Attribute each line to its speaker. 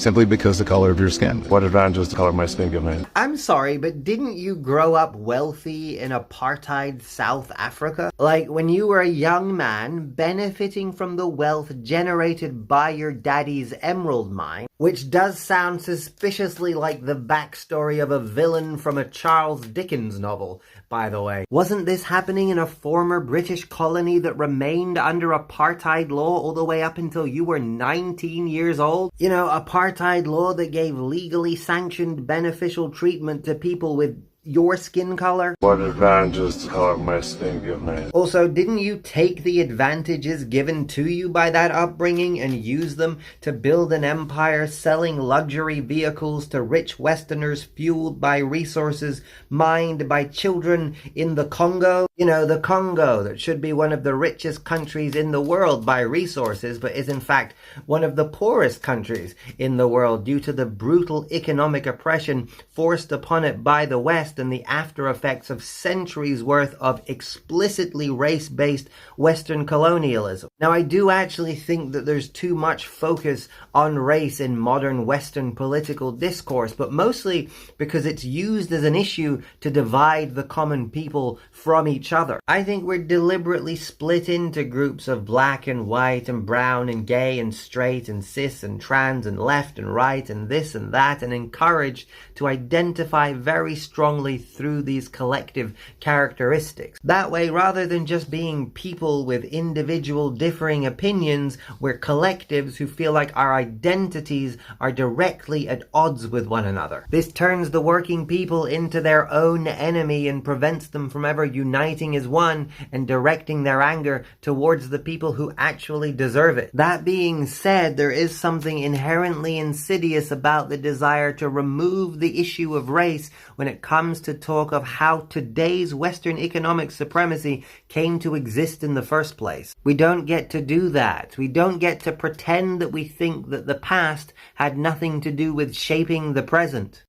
Speaker 1: simply because the color of your skin.
Speaker 2: What advantage does the color of my skin give me?
Speaker 3: I'm sorry, but didn't you grow up wealthy in apartheid South Africa? Like, when you were a young man, benefiting from the wealth generated by your daddy's emerald mine, which does sound suspiciously like the backstory of a villain from a Charles Dickens novel, by the way. Wasn't this happening in a former British colony that remained under apartheid law all the way up until you were 19 years old? You know, apartheid law that gave legally sanctioned beneficial treatment to people with your skin color?
Speaker 2: What advantage does the color of my skin give me?
Speaker 3: Also, didn't you take the advantages given to you by that upbringing and use them to build an empire selling luxury vehicles to rich Westerners fueled by resources mined by children in the Congo? You know, the Congo, that should be one of the richest countries in the world by resources, but is in fact one of the poorest countries in the world due to the brutal economic oppression forced upon it by the West and the after effects of centuries worth of explicitly race-based Western colonialism. Now, I do actually think that there's too much focus on race in modern Western political discourse, but mostly because it's used as an issue to divide the common people from each other. I think we're deliberately split into groups of black and white and brown and gay and straight and cis and trans and left and right and this and that, and encouraged to identify very strongly through these collective characteristics. That way, rather than just being people with individual differing opinions, we're collectives who feel like our identities are directly at odds with one another. This turns the working people into their own enemy and prevents them from ever uniting as one and directing their anger towards the people who actually deserve it. That being said, there is something inherently insidious about the desire to remove the issue of race when it comes to talk of how today's Western economic supremacy came to exist in the first place. We don't get to do that. We don't get to pretend that we think that the past had nothing to do with shaping the present.